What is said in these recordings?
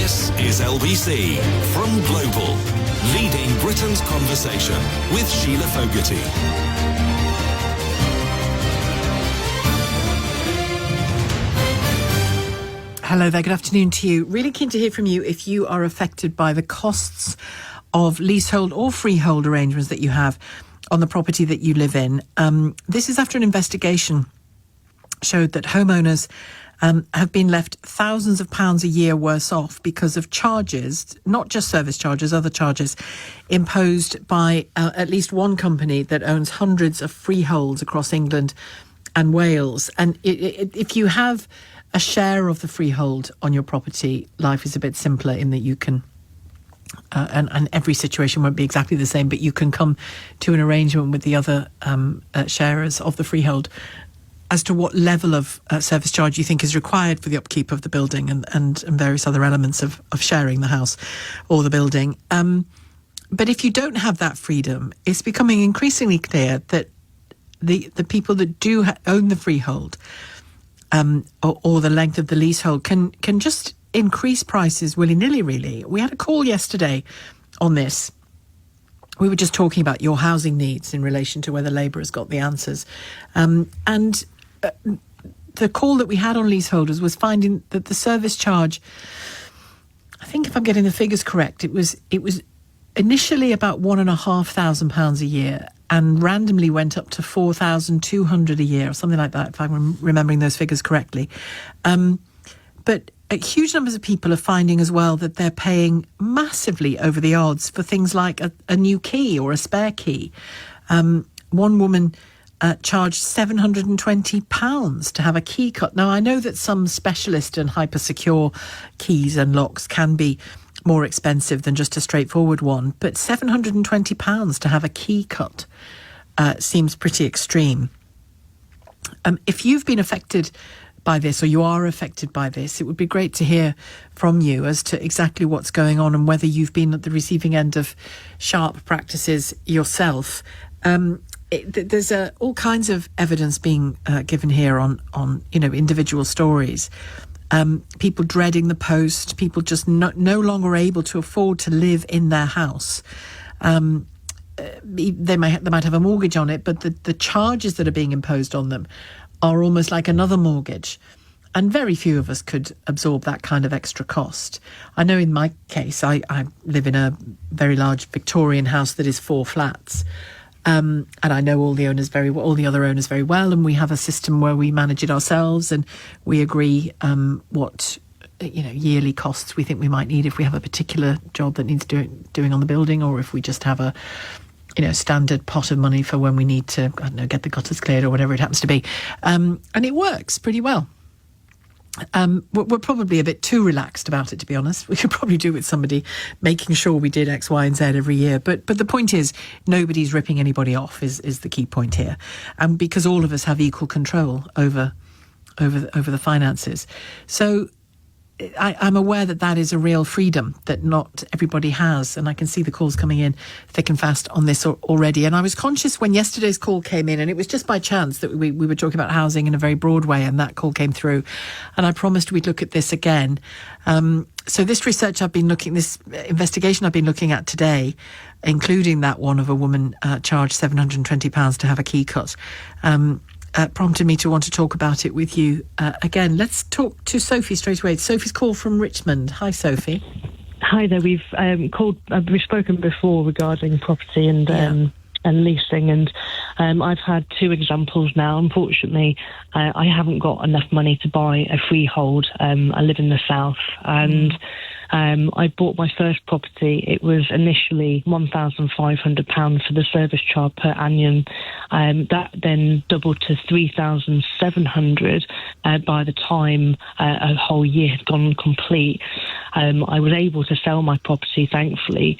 This is LBC from Global, leading Britain's conversation with Shelagh Fogarty. Hello there, good afternoon to you. Really keen to hear from you if you are affected by the costs of leasehold or freehold arrangements that you have on the property that you live in. This is after an investigation showed that homeowners have been left thousands of pounds a year worse off because of charges, not just service charges, other charges imposed by at least one company that owns hundreds of freeholds across England and Wales. And if you have a share of the freehold on your property, life is a bit simpler in that you can, and every situation won't be exactly the same, but you can come to an arrangement with the other sharers of the freehold as to what level of service charge you think is required for the upkeep of the building and various other elements of sharing the house or the building. But if you don't have that freedom, it's becoming increasingly clear that the people that do own the freehold or the length of the leasehold can just increase prices willy-nilly, really. We had a call yesterday on this. We were just talking about your housing needs in relation to whether Labour has got the answers. And the call that we had on leaseholders was finding that the service charge, I think if I'm getting the figures correct, it was initially about £1,500 a year and randomly went up to £4,200 a year or something like that, if I'm remembering those figures correctly. But huge numbers of people are finding as well that they're paying massively over the odds for things like a new key or a spare key. One woman charged £720 to have a key cut. Now, I know that some specialist and hyper-secure keys and locks can be more expensive than just a straightforward one, but £720 to have a key cut seems pretty extreme. If you've been affected by this or you are affected by this, it would be great to hear from you as to exactly what's going on and whether you've been at the receiving end of sharp practices yourself. There's all kinds of evidence being given here on individual stories. People dreading the post, people just no longer able to afford to live in their house. They might have a mortgage on it, but the charges that are being imposed on them are almost like another mortgage. And very few of us could absorb that kind of extra cost. I know in my case, I live in a very large Victorian house that is 4 flats. And I know all the other owners very well, and we have a system where we manage it ourselves, and we agree what yearly costs we think we might need if we have a particular job that needs doing on the building, or if we just have a standard pot of money for when we need to, get the gutters cleared or whatever it happens to be, and it works pretty well. We're probably a bit too relaxed about it, to be honest. We could probably do with somebody making sure we did X, Y and Z every year. But the point is, nobody's ripping anybody off is the key point here. And because all of us have equal control over the finances. So I'm aware that is a real freedom that not everybody has. And I can see the calls coming in thick and fast on this already. And I was conscious when yesterday's call came in, and it was just by chance that we were talking about housing in a very broad way, and that call came through. And I promised we'd look at this again. So this investigation I've been looking at today, including that one of a woman charged £720 to have a key cut, prompted me to want to talk about it with you again. Let's talk to Sophie straight away. It's Sophie's call from Richmond. Hi, Sophie. Hi there. We've spoken before regarding property and leasing, and I've had 2 examples now. Unfortunately, I haven't got enough money to buy a freehold. I live in the south, and I bought my first property. It was initially £1,500 for the service charge per annum. That then doubled to £3,700 by the time a whole year had gone complete. I was able to sell my property, thankfully.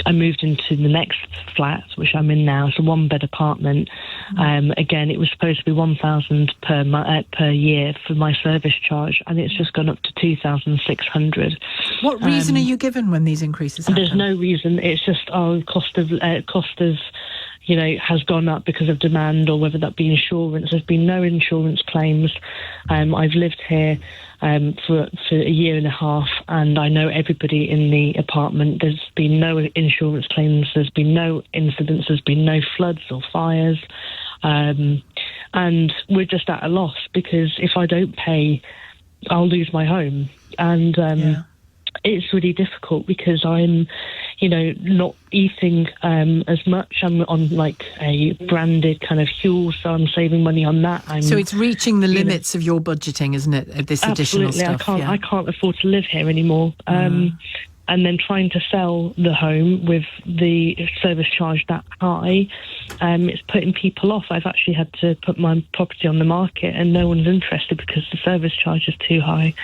I moved into the next flat, which I'm in now. It's a 1-bed apartment. Again, it was supposed to be £1,000 per year for my service charge, and it's just gone up to £2,600. What reason are you given when these increases happen? There's no reason. It's just cost of has gone up because of demand, or whether that be insurance. There's been no insurance claims. I've lived here for a year and a half, and I know everybody in the apartment. There's been no insurance claims. There's been no incidents. There's been no floods or fires. And we're just at a loss, because if I don't pay, I'll lose my home. And it's really difficult, because I'm, not eating as much. I'm on like a branded kind of fuel, so I'm saving money on that. So it's reaching the limits of your budgeting, isn't it? This additional stuff. I can't afford to live here anymore. And then trying to sell the home with the service charge that high, it's putting people off. I've actually had to put my property on the market, and no one's interested because the service charge is too high.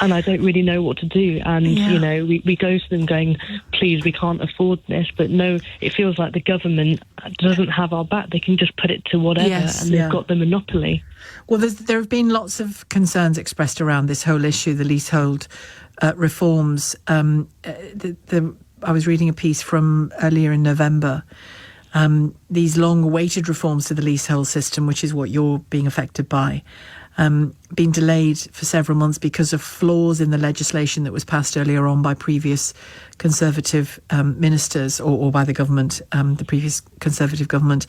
And I don't really know what to do. And, we go to them going, please, we can't afford this. But no, it feels like the government doesn't have our back. They can just put it to whatever, and they've got the monopoly. Well, there have been lots of concerns expressed around this whole issue, the leasehold reforms. I was reading a piece from earlier in November. These long-awaited reforms to the leasehold system, which is what you're being affected by, been delayed for several months because of flaws in the legislation that was passed earlier on by previous Conservative ministers, or by the government, the previous Conservative government.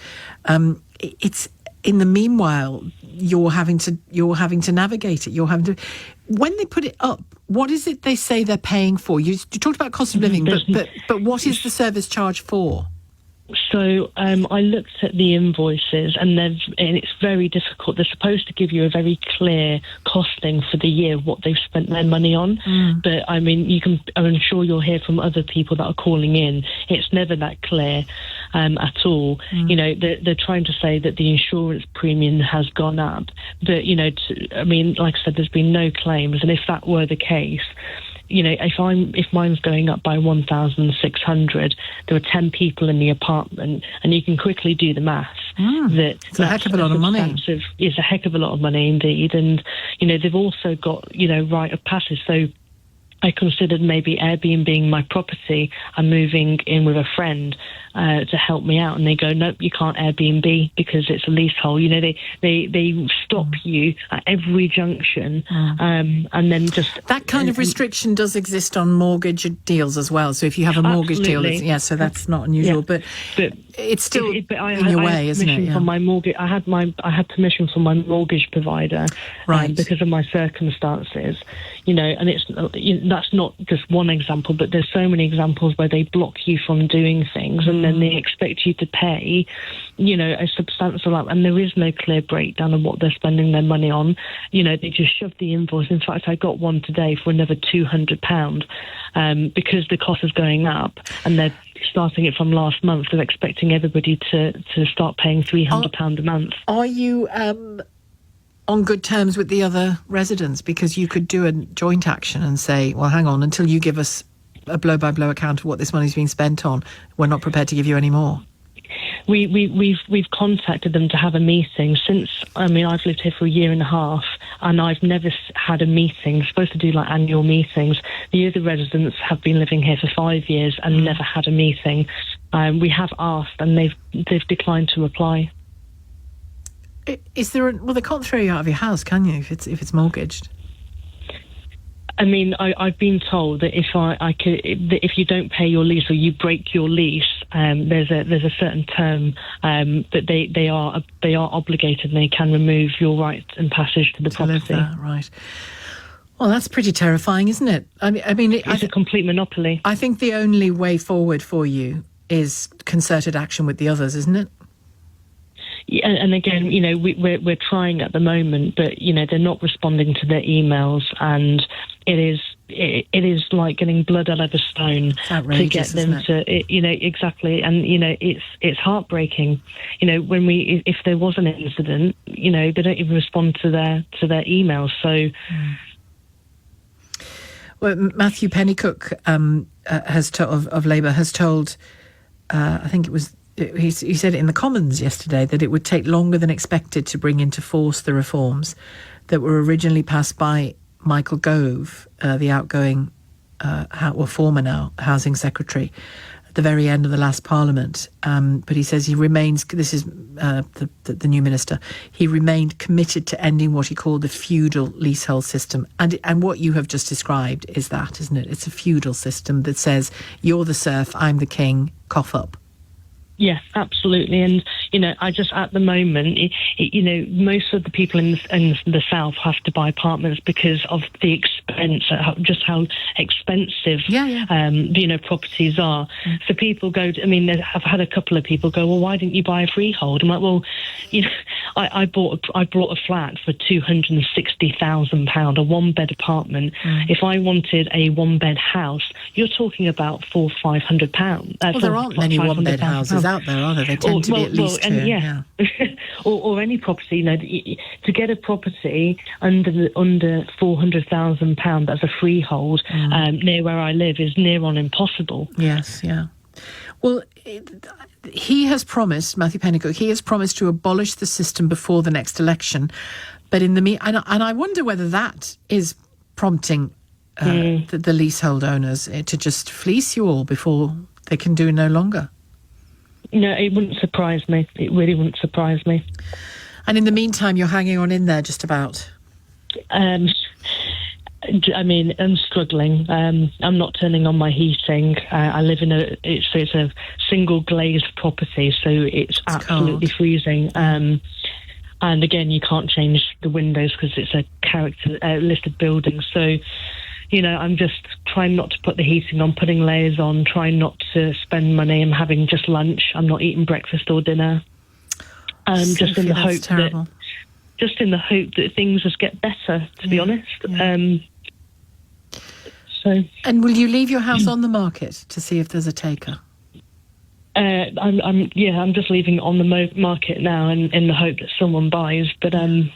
It's in the meanwhile you're having to navigate it. When they put it up, what is it they say they're paying for? You talked about cost of living, but what is the service charge for? So I looked at the invoices, and it's very difficult. They're supposed to give you a very clear costing for the year, what they've spent their money on. But I mean, I'm sure you'll hear from other people that are calling in. It's never that clear at all. They're trying to say that the insurance premium has gone up, but like I said, there's been no claims, and if that were the case, if mine's going up by 1,600, there are 10 people in the apartment, and you can quickly do the maths. It's a heck of a lot of money. It's a heck of a lot of money indeed. And, they've also got, right of passage. So I considered maybe Airbnb my property and moving in with a friend to help me out, and they go, nope, you can't Airbnb because it's a leasehold. They stop you at every junction, and then just that kind of restriction does exist on mortgage deals as well. So if you have a mortgage deal, so that's not unusual, but it's still in your way, isn't it? From my mortgage, I had permission from my mortgage provider, right, because of my circumstances, and that's not just one example, but there's so many examples where they block you from doing things, and then they expect you to pay, a substantial amount, and there is no clear breakdown of what they're spending their money on. They just shove the invoice. In fact, I got one today for another £200 because the cost is going up, and they're starting it from last month. They're expecting everybody to start paying £300 a month. Are you on good terms with the other residents? Because you could do a joint action and say, well, hang on, until you give us a blow-by-blow account of what this money's been spent on, we're not prepared to give you any more. We've contacted them to have a meeting since. I've lived here for a year and a half, and I've never had a meeting. We're supposed to do like annual meetings. The other residents have been living here for 5 years and never had a meeting. We have asked, and they've declined to reply. Is there? Well, they can't throw you out of your house, can you? If it's mortgaged. I've been told that if you don't pay your lease or you break your lease, there's a certain term that they are obligated, and they can remove your right and passage to the property. Right. Well, that's pretty terrifying, isn't it? It's a complete monopoly. I think the only way forward for you is concerted action with the others, isn't it? Yeah, and again, we're trying at the moment, but they're not responding to their emails, and it is like getting blood out of a stone to get them to, exactly, and it's heartbreaking. If there was an incident, they don't even respond to their emails. So, well, Matthew Pennycook of Labour has told, I think it was. He said in the Commons yesterday that it would take longer than expected to bring into force the reforms that were originally passed by Michael Gove, the outgoing, former now, Housing Secretary, the very end of the last Parliament. But he says he remains, this is the new minister, he remained committed to ending what he called the feudal leasehold system. And what you have just described is that, isn't it? It's a feudal system that says, you're the serf, I'm the king, cough up. Yeah, absolutely. And, I just, at the moment, most of the people in the south have to buy apartments because of the expense, just how expensive, properties are. So people go, I've had a couple of people go, well, why didn't you buy a freehold? I'm like, well, I bought a flat for £260,000, a one-bed apartment. If I wanted a one-bed house, you're talking about £400 or £500. Well, there aren't many one-bed houses out there, are there? They tend to be at least two. Yeah. or any property, to get a property under £400,000 as a freehold near where I live is near on impossible. Yes, yeah. Well, he has promised, Matthew Pennycook, he has promised to abolish the system before the next election. But and I wonder whether that is prompting the leasehold owners to just fleece you all before they can do no longer. No, it wouldn't surprise me. It really wouldn't surprise me. And in the meantime, you're hanging on in there just about. I'm struggling. I'm not turning on my heating. I live in it's a single glazed property, so it's absolutely cold. Freezing. And again, you can't change the windows because it's a listed building. So, I'm just trying not to put the heating on, putting layers on, trying not to spend money. I'm having just lunch. I'm not eating breakfast or dinner. Just in the hope that things just get better, to be honest. Yeah. And will you leave your house on the market to see if there's a taker? I'm just leaving it on the market now, and in the hope that someone buys. But the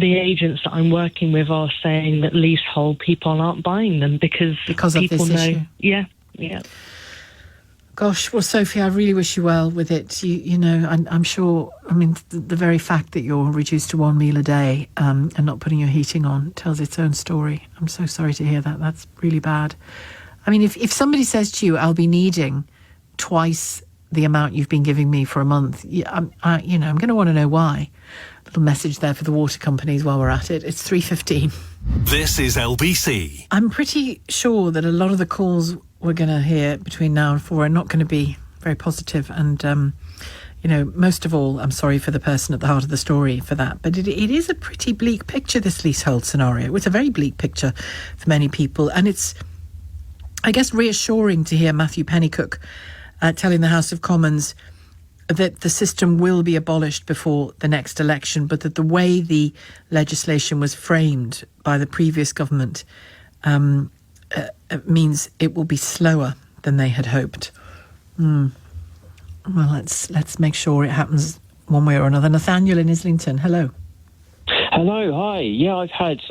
agents that I'm working with are saying that leasehold people aren't buying them because people of this issue. Yeah. Gosh, well, Sophie, I really wish you well with it. I'm sure. The very fact that you're reduced to one meal a day and not putting your heating on tells its own story. I'm so sorry to hear that. That's really bad. If somebody says to you, I'll be needing twice the amount you've been giving me for a month, I'm going to want to know why. Little message there for the water companies while we're at it. It's 3:15. This is LBC. I'm pretty sure that a lot of the calls we're going to hear between now and 4 are not going to be very positive. And, most of all, I'm sorry for the person at the heart of the story for that. But it is a pretty bleak picture, this leasehold scenario. It's a very bleak picture for many people. And it's, I guess, reassuring to hear Matthew Pennycook telling the House of Commons that the system will be abolished before the next election, but that the way the legislation was framed by the previous government means it will be slower than they had hoped. Well, let's make sure it happens one way or another. Nathaniel in Islington, hello. Hello, hi. Yeah, I've had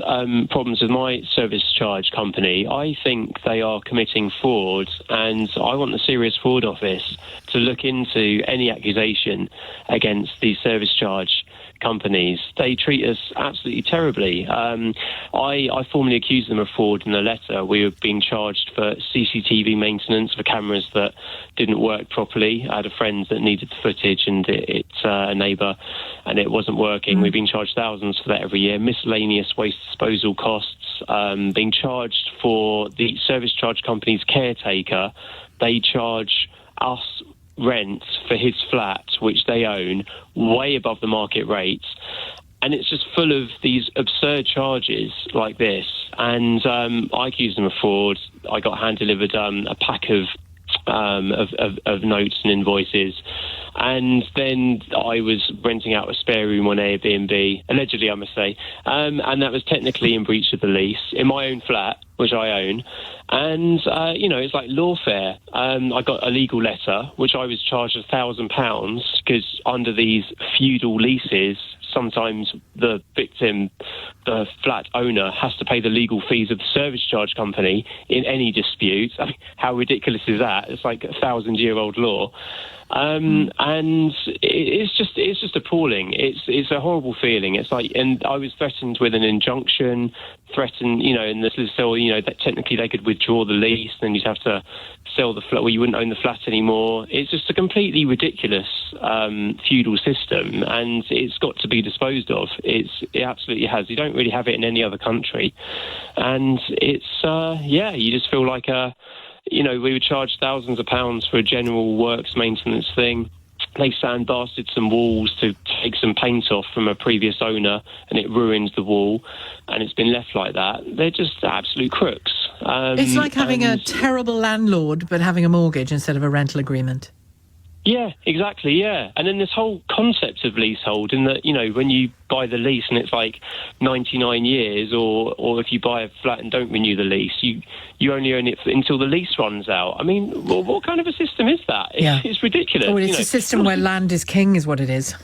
problems with my service charge company. I think they are committing fraud, and I want the Serious Fraud Office to look into any accusation against these service charge companies. They treat us absolutely terribly. I formally accused them of fraud in a letter. We were being charged for CCTV maintenance for cameras that didn't work properly. I had a friend that needed the footage, and it's a neighbour, and it wasn't working. We've been charged thousands for that every year. Miscellaneous waste disposal costs, being charged for the service charge company's caretaker. They charge us rent for his flat, which they own, way above the market rates. And it's just full of these absurd charges like this. And I accused them of fraud. I got hand-delivered a pack of notes and invoices. And then I was renting out a spare room on Airbnb, allegedly, I must say. And that was technically in breach of the lease in my own flat, which I own. And, it's like lawfare. I got a legal letter, which I was charged £1,000 because under these feudal leases, sometimes the victim, the flat owner, has to pay the legal fees of the service charge company in any dispute. I mean, how ridiculous is that? It's like 1,000-year-old law. And it's just appalling. It's a horrible feeling. It's like, and I was threatened with an injunction, in this little, that technically they could withdraw the lease, then you'd have to sell the flat, you wouldn't own the flat anymore. It's just a completely ridiculous feudal system, and it's got to be disposed of. It absolutely has. You don't really have it in any other country, and it's you just feel like we would charge thousands of pounds for a general works maintenance thing. They sandblasted some walls to take some paint off from a previous owner, and it ruins the wall, and it's been left like that. They're just absolute crooks. It's like having a terrible landlord, but having a mortgage instead of a rental agreement. Yeah, exactly, yeah. And then this whole concept of leasehold, in that, when you buy the lease and it's like 99 years, or if you buy a flat and don't renew the lease, you only own it until the lease runs out. I mean, what kind of a system is that? It's ridiculous. Oh, it's a system where land is king is what it is.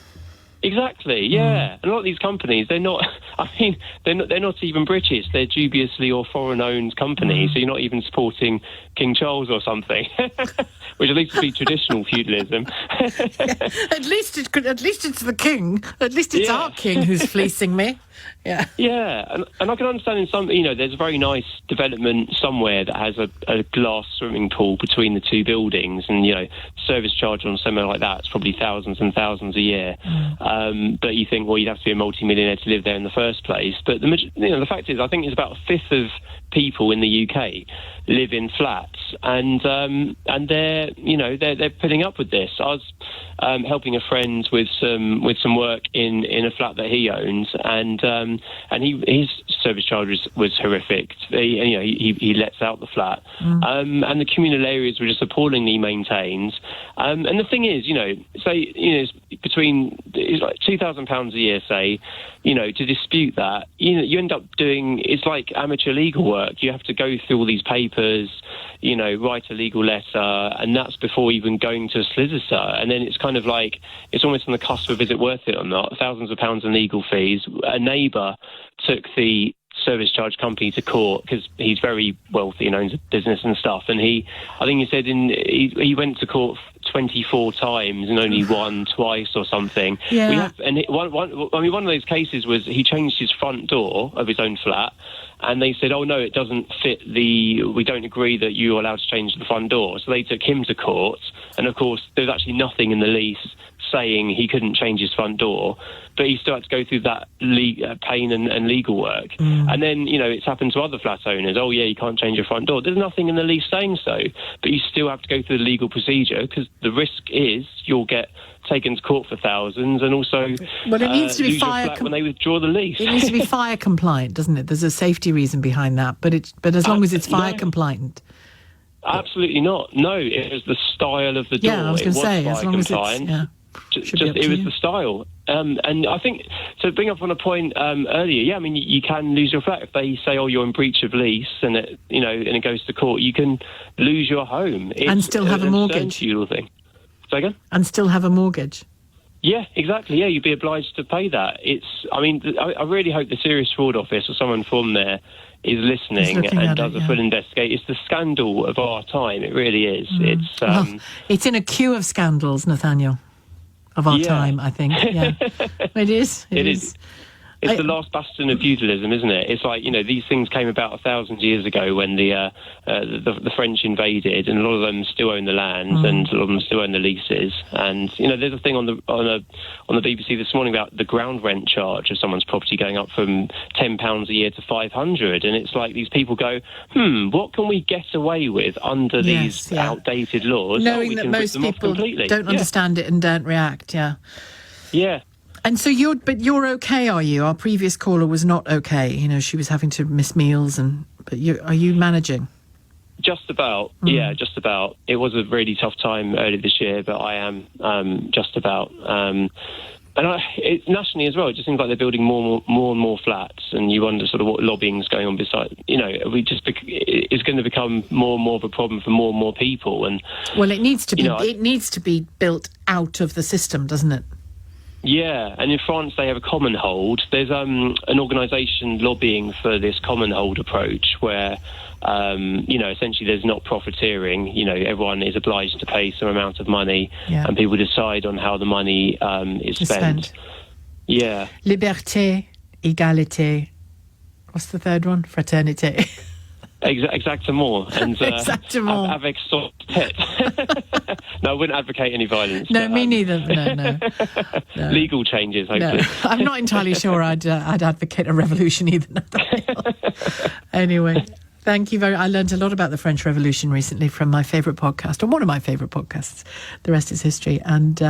Exactly, yeah. And a lot of these companies, they're not even British. They're dubiously or foreign-owned companies, so you're not even supporting King Charles or something, which at least would be traditional feudalism. At least it's the king. At least it's our king who's fleecing me. Yeah. Yeah, and I can understand in some, there's a very nice development somewhere that has a glass swimming pool between the two buildings, and, service charge on somewhere like that is probably thousands and thousands a year. But you think, well, you'd have to be a multi-millionaire to live there in the first place. But the fact is, I think it's about a fifth of people in the UK live in flats, and they're putting up with this. I was helping a friend with some work in a flat that he owns, and his service charge was horrific. He lets out the flat, and the communal areas were just appallingly maintained. And the thing is, it's like £2,000 a year, say, to dispute that, you end up doing, it's like amateur legal work. You have to go through all these papers, write a legal letter, and that's before even going to a solicitor. And then it's kind of like, it's almost on the cusp of, is it worth it or not? Thousands of pounds in legal fees. A neighbour took the service charge company to court because he's very wealthy and owns a business and stuff. And he went to court 24 times and only won twice or something. Yeah. One of those cases was he changed his front door of his own flat, and they said, oh no, it doesn't fit we don't agree that you're allowed to change the front door. So they took him to court, and of course there's actually nothing in the lease saying he couldn't change his front door, but he still had to go through that pain and legal work. And then, it's happened to other flat owners. Oh yeah, you can't change your front door. There's nothing in the lease saying so, but you still have to go through the legal procedure, because the risk is you'll get taken to court for thousands, and also it needs to be fire when they withdraw the lease. It needs to be fire compliant, doesn't it? There's a safety reason behind that, but as long as it's fire compliant. Absolutely not. No, it was the style of the door. Yeah, I was going to say, as long as it's... It was the style. And I think, to bring up on a point earlier, you can lose your flat if they say, oh, you're in breach of lease, and it goes to court. You can lose your home. And still have a mortgage. Feudal thing. Say again? And still have a mortgage. Yeah, exactly. Yeah, you'd be obliged to pay that. I really hope the Serious Fraud Office or someone from there is listening and does a full investigation. It's the scandal of our time. It really is. It's in a queue of scandals, Nathaniel, of our time, I think. Yeah, it is. It is. It's the last bastion of feudalism, isn't it? It's like, these things came about 1,000 years ago when the French invaded, and a lot of them still own the land, and a lot of them still own the leases. And there's a thing on the BBC this morning about the ground rent charge of someone's property going up from £10 a year to £500, and it's like these people go, what can we get away with under these outdated laws? Knowing that most people don't understand it and don't react. Yeah. And so you're okay, are you? Our previous caller was not okay. She was having to miss meals, but are you managing? Just about, just about. It was a really tough time earlier this year, but I am just about. And nationally as well, it just seems like they're building more and more flats, and you wonder sort of what lobbying's going on beside. It's going to become more and more of a problem for more and more people. And well, it needs to be. It needs to be built out of the system, doesn't it? Yeah, and in France they have a common hold. There's an organisation lobbying for this common hold approach where, essentially there's not profiteering. Everyone is obliged to pay some amount of money, and people decide on how the money is spent. Yeah. Liberté, égalité. What's the third one? Fraternité. Exactement. And Exactement. Avec son tête. No, I wouldn't advocate any violence. No, me neither. No. Legal changes, hopefully. No. I'm not entirely sure I'd advocate a revolution either. Anyway, thank you very much. I learned a lot about the French Revolution recently from my favourite podcast, or one of my favourite podcasts. The rest is history, and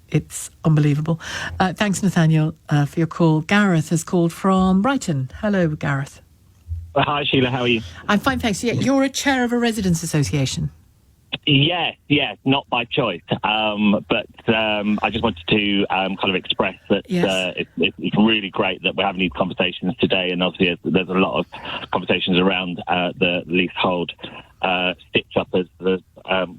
it's unbelievable. Thanks, Nathaniel, for your call. Gareth has called from Brighton. Hello, Gareth. Hi, Sheila. How are you? I'm fine, thanks. Yeah, you're a chair of a residents' association. Yes, not by choice. But I just wanted to kind of express that it's really great that we're having these conversations today. And obviously, there's a lot of conversations around the leasehold stitch-uppers that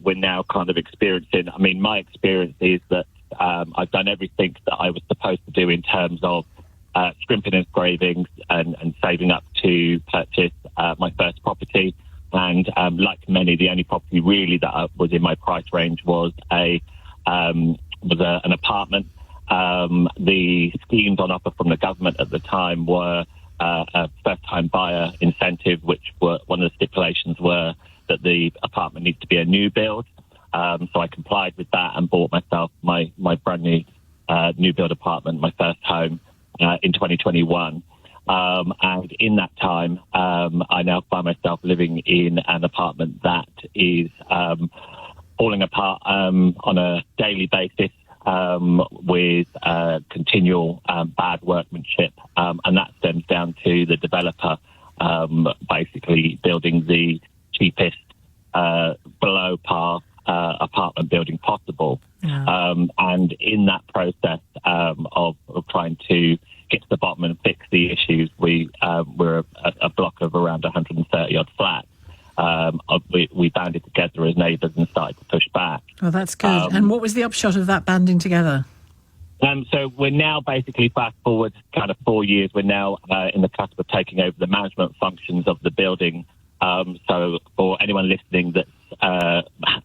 we're now kind of experiencing. I mean, my experience is that I've done everything that I was supposed to do in terms of scrimping and engravings and saving up to purchase my first property. And like many, the only property really that was in my price range was an apartment. The schemes on offer from the government at the time were a first-time buyer incentive, which were one of the stipulations were that the apartment needs to be a new build. So I complied with that and bought myself my brand new build apartment, my first home, in 2021. And in that time, I now find myself living in an apartment that is falling apart on a daily basis with continual bad workmanship. And that stems down to the developer basically building the cheapest below par apartment building possible. And in that process of trying to get to the bottom and fix the issues, we're a block of around 130 odd flats. We banded together as neighbours and started to push back. Oh, that's good. And what was the upshot of that banding together? So we're now basically fast forward kind of 4 years. We're now in the cusp of taking over the management functions of the building. So for anyone listening that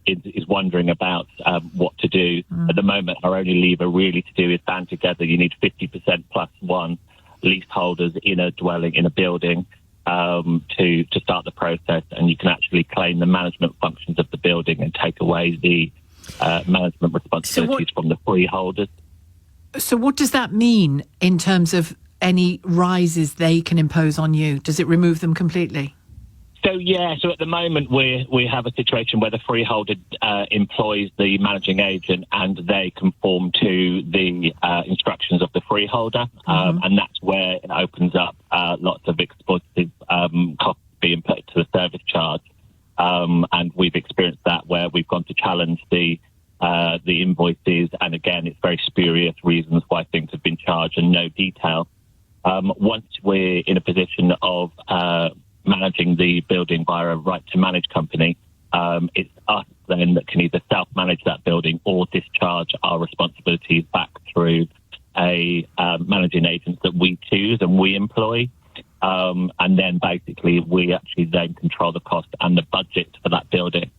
is wondering about what to do, at the moment our only lever really to do is band together. You need 50% plus one leaseholders in a dwelling, in a building, to start the process, and you can actually claim the management functions of the building and take away the management responsibilities from the freeholders. So what does that mean in terms of any rises they can impose on you? Does it remove them completely? So at the moment we have a situation where the freeholder employs the managing agent and they conform to the instructions of the freeholder, and that's where it opens up lots of exploitative costs being put to the service charge. And we've experienced that where we've gone to challenge the invoices, and again, it's very spurious reasons why things have been charged and no detail. Once we're in a position of managing the building via a right to manage company, it's us then that can either self-manage that building or discharge our responsibilities back through a managing agent that we choose and we employ. And then basically we actually then control the cost and the budget for that building.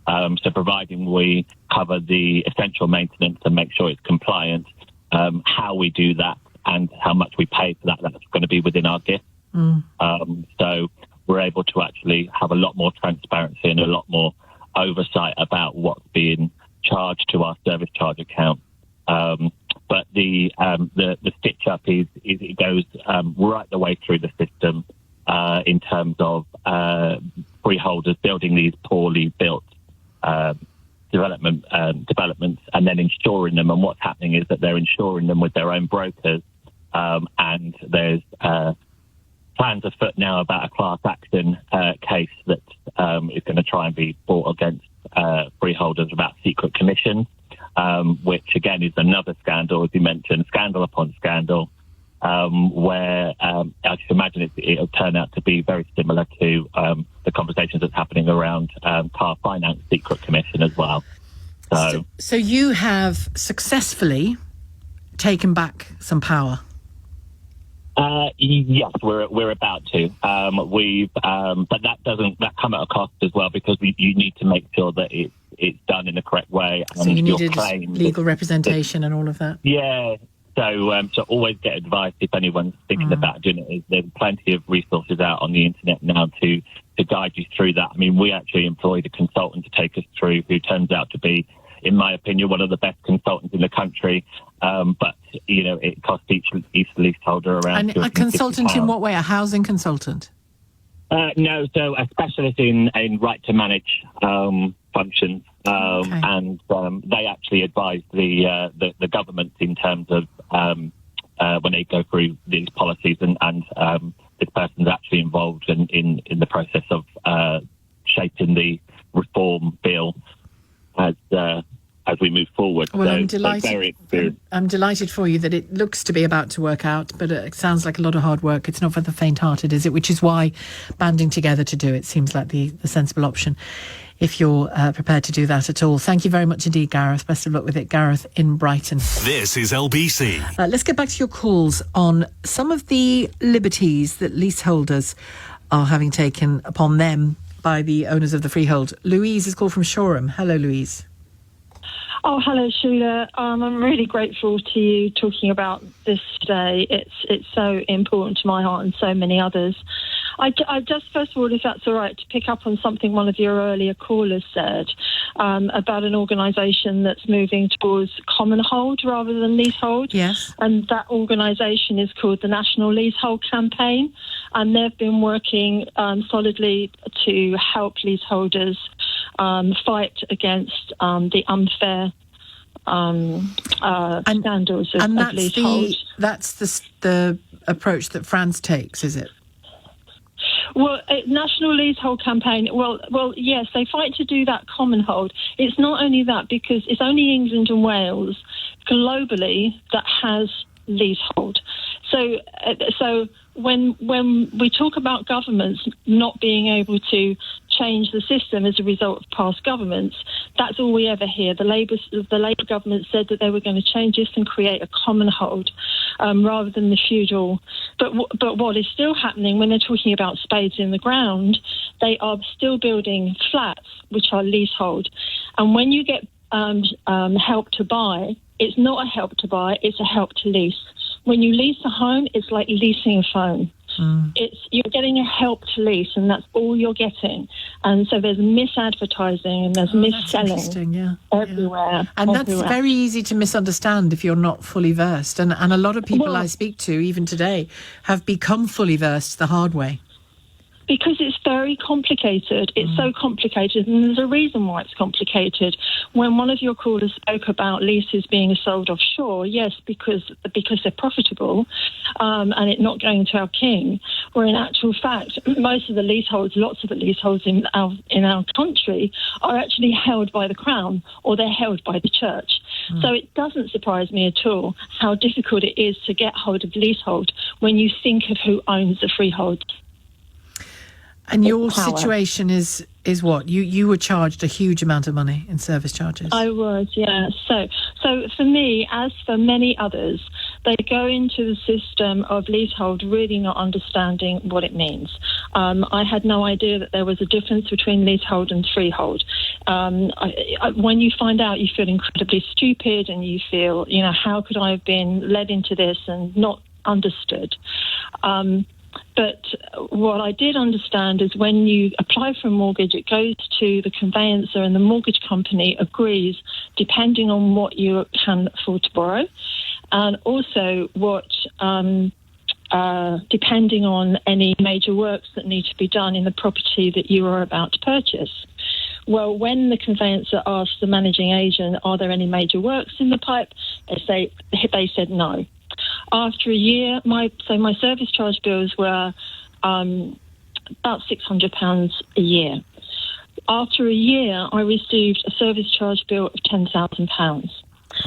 So providing we cover the essential maintenance and make sure it's compliant, how we do that and how much we pay for that, that's going to be within our gift. So we're able to actually have a lot more transparency and a lot more oversight about what's being charged to our service charge account. But the stitch up is it goes right the way through the system in terms of freeholders building these poorly built developments and then insuring them. And what's happening is that they're insuring them with their own brokers, and there's plans afoot now about a class action case that is going to try and be brought against freeholders about secret commissions, which again is another scandal, as you mentioned, scandal upon scandal, where I just imagine it'll turn out to be very similar to the conversations that's happening around car finance secret commission as well. So you have successfully taken back some power? Yes, we're about to. But that come at a cost as well, because you need to make sure that it's done in the correct way. So you needed legal representation and all of that. Yeah. So always get advice if anyone's thinking about doing it. There's plenty of resources out on the internet now to guide you through that. I mean, we actually employed a consultant to take us through, who turns out to be, in my opinion, one of the best consultants in the country. But it costs each leaseholder around. And a consultant in what way? A housing consultant? No, so a specialist in right to manage functions, and they actually advise the government in terms of when they go through these policies, and this person's actually involved in the process of shaping the reform bill as we move forward. Well, so, I'm delighted. Very experienced. I'm delighted for you that it looks to be about to work out, but it sounds like a lot of hard work. It's not for the faint-hearted, is it? Which is why banding together to do it seems like the sensible option, if you're prepared to do that at all. Thank you very much indeed, Gareth. Best of luck with it. Gareth in Brighton. This is LBC. Let's get back to your calls on some of the liberties that leaseholders are having taken upon them by the owners of the freehold. Louise is called from Shoreham. Hello, Louise. Oh, hello, Sheila. I'm really grateful to you talking about this today. It's so important to my heart and so many others. I just, first of all, if that's all right, to pick up on something one of your earlier callers said about an organisation that's moving towards common hold rather than leasehold. Yes. And that organisation is called the National Leasehold Campaign, and they've been working solidly to help leaseholders fight against the unfair scandals of leasehold. That's the approach that France takes, is it? Well, National Leasehold Campaign, well, yes, they fight to do that common hold. It's not only that, because it's only England and Wales globally that has leasehold. So when we talk about governments not being able to change the system as a result of past governments, that's all we ever hear. The Labour government said that they were going to change this and create a common hold rather than the feudal. But what is still happening when they're talking about spades in the ground, they are still building flats which are leasehold. And when you get help to buy, it's not a help to buy, it's a help to lease. When you lease a home, it's like leasing a phone. You're getting a help to lease, and that's all you're getting. And so there's misadvertising and there's mis-selling everywhere. And that's very easy to misunderstand if you're not fully versed. And a lot of people I speak to, even today, have become fully versed the hard way. Because it's very complicated. It's so complicated, and there's a reason why it's complicated. When one of your callers spoke about leases being sold offshore, yes, because they're profitable, and it not going to our king. Where in actual fact, most of the leaseholds, lots of the leaseholds in our country are actually held by the Crown, or they're held by the Church. So it doesn't surprise me at all how difficult it is to get hold of leasehold when you think of who owns the freehold. And your situation is what? You were charged a huge amount of money in service charges. I was, yeah. So for me, as for many others, they go into the system of leasehold really not understanding what it means. I had no idea that there was a difference between leasehold and freehold. When you find out, you feel incredibly stupid, and you feel, how could I have been led into this and not understood? But what I did understand is when you apply for a mortgage, it goes to the conveyancer, and the mortgage company agrees depending on what you can afford to borrow, and also what depending on any major works that need to be done in the property that you are about to purchase. Well, when the conveyancer asked the managing agent, are there any major works in the pipe, they said no. After a year, my service charge bills were about £600 a year. After a year, I received a service charge bill of £10,000.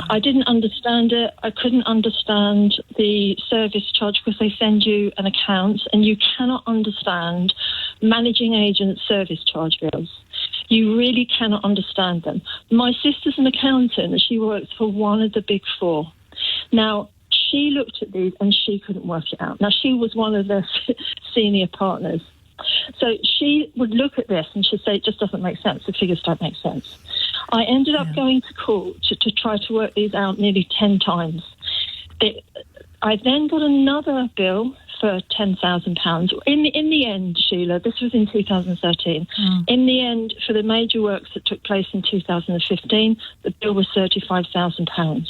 I didn't understand it. I couldn't understand the service charge because they send you an account, and you cannot understand managing agent service charge bills. You really cannot understand them. My sister's an accountant, and she works for one of the big four. Now, she looked at these and she couldn't work it out. Now, she was one of the senior partners. So she would look at this and she'd say, it just doesn't make sense. The figures don't make sense. I ended up going to court to try to work these out nearly 10 times. I then got another bill for £10,000. In the end, Sheila, this was in 2013. In the end, for the major works that took place in 2015, the bill was £35,000.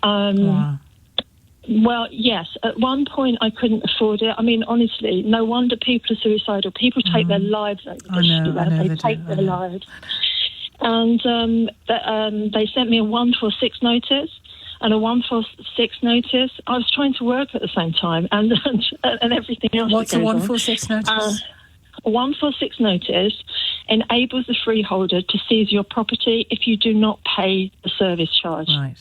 Wow. Well, yes. At one point, I couldn't afford it. I mean, honestly, no wonder people are suicidal. People take their lives over this. They take their lives. And they sent me a 146 notice. And a 146 notice. I was trying to work at the same time, and everything else. What's a 146 notice? A 146 notice enables the freeholder to seize your property if you do not pay the service charge. Right.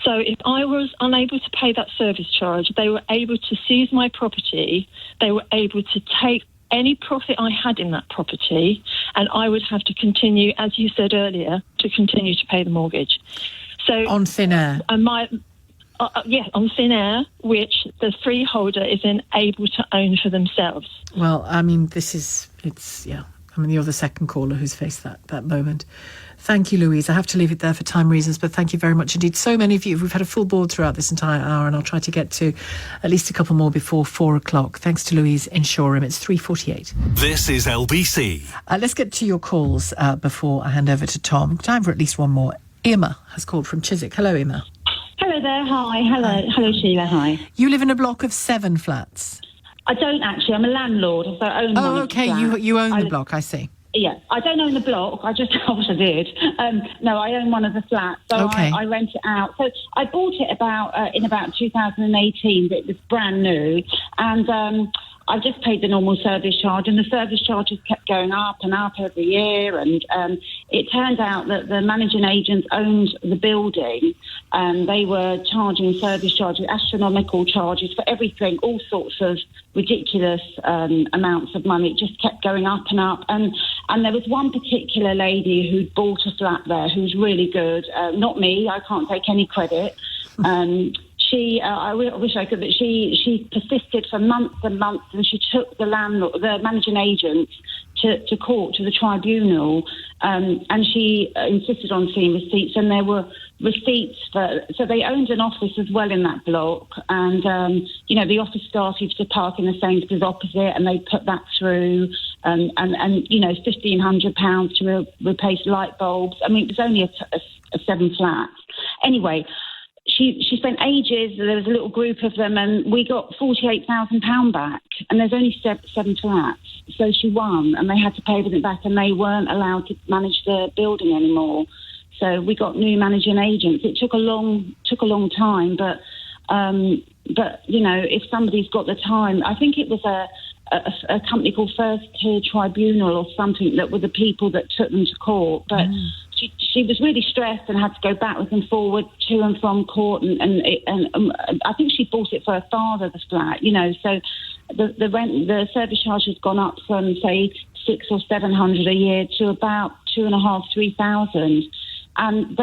So if I was unable to pay that service charge, they were able to seize my property. They were able to take any profit I had in that property, and I would have to continue, as you said earlier, to continue to pay the mortgage. So on thin air. On thin air, which the freeholder is then able to own for themselves. Well, I mean, you're the second caller who's faced that moment. Thank you, Louise. I have to leave it there for time reasons, but thank you very much indeed. So many of you, we've had a full board throughout this entire hour, and I'll try to get to at least a couple more before 4 o'clock. Thanks to Louise in Shoreham. It's 3:48. This is LBC. Let's get to your calls before I hand over to Tom. Time for at least one more. Emma has called from Chiswick. Hello, Emma. Hello there. Hi. Hello, Sheila. Hi. You live in a block of 7 flats. I don't actually. I'm a landlord, so I own one of the flats. You own the block, I see. Yeah, I don't own the block. I wish I did. No, I own one of the flats, so okay. I rent it out. So I bought it in about 2018. But it was brand new, and I just paid the normal service charge, and the service charges kept going up and up every year. And it turned out that the managing agents owned the building, and they were charging service charges, astronomical charges for everything, all sorts of ridiculous amounts of money. It just kept going up and up. And there was one particular lady who'd bought a flat there who was really good. Not me. I can't take any credit. I wish I could, but she persisted for months and months, and she took the managing agent to court, to the tribunal, and she insisted on seeing receipts, and there were receipts so they owned an office as well in that block, and the office staff used to park in the Sainsbury's opposite, and they put that through, and £1,500 to replace light bulbs. I mean, it was only a 7 flats. Anyway, she spent ages. There was a little group of them, and we got £48,000 back. And there's only 7 flats, so she won, and they had to pay everything back, and they weren't allowed to manage the building anymore. So we got new managing agents. It took a long time, but if somebody's got the time, I think it was a company called First Tier Tribunal or something that were the people that took them to court, but. She was really stressed and had to go backwards and forward to and from court, and I think she bought it for her father, the flat, so the rent, the service charge has gone up from say $600 or $700 a year to about $2,500-3,000, and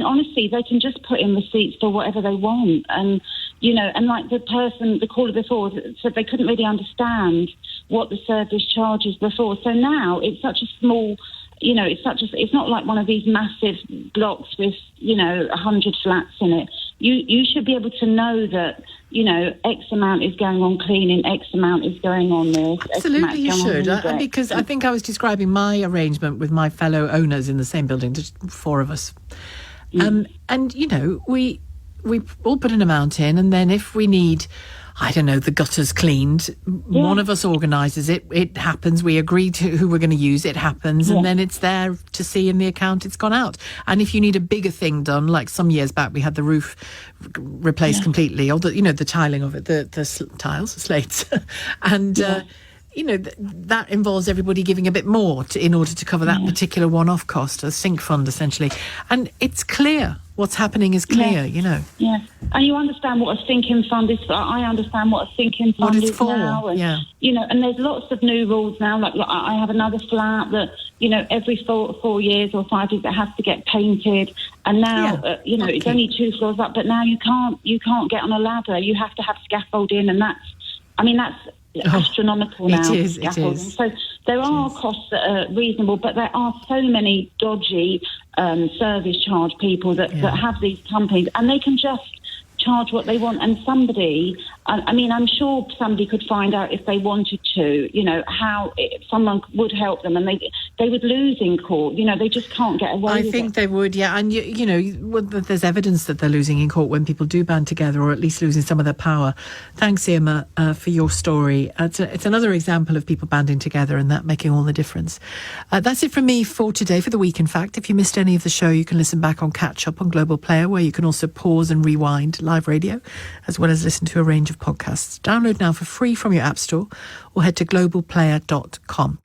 honestly, they can just put in receipts for whatever they want, and and like the caller before said, they couldn't really understand what the service charges before, so now it's such a small. It's not like one of these massive blocks with 100 flats in it. You should be able to know that X amount is going on cleaning, X amount is going on this. Absolutely, you should, because I think I was describing my arrangement with my fellow owners in the same building, just 4 of us, and we all put an amount in, and then if we need. I don't know, the gutters cleaned. Yeah. One of us organises it. It happens. We agree to who we're going to use. It happens. Yeah. And then it's there to see in the account it's gone out. And if you need a bigger thing done, like some years back, we had the roof replaced completely, or the tiling of it, the tiles, the slates. And that involves everybody giving a bit more in order to cover that particular one-off cost, a sink fund, essentially. And it's clear. What's happening is clear, Yeah, and you understand what a sinking fund is. I understand what a sinking fund is for now. And, and there's lots of new rules now. Like I have another flat that, every 4 years or 5 years it has to get painted. And now, it's only 2 floors up, but now you can't get on a ladder. You have to have scaffolding, and that's astronomical now. It is. So there are costs that are reasonable, but there are so many dodgy service charge people that have these companies, and they can just charge what they want. And somebody, I'm sure somebody could find out if they wanted to, how someone would help them, and they would lose in court. They just can't get away with it. I think they would, and there's evidence that they're losing in court when people do band together, or at least losing some of their power. Thanks, Irma, for your story. It's another example of people banding together and that making all the difference. That's it from me for today, for the week. In fact, if you missed any of the show, you can listen back on Catch Up on Global Player, where you can also pause and rewind live radio, as well as listen to a range of podcasts. Download now for free from your app store, or head to globalplayer.com.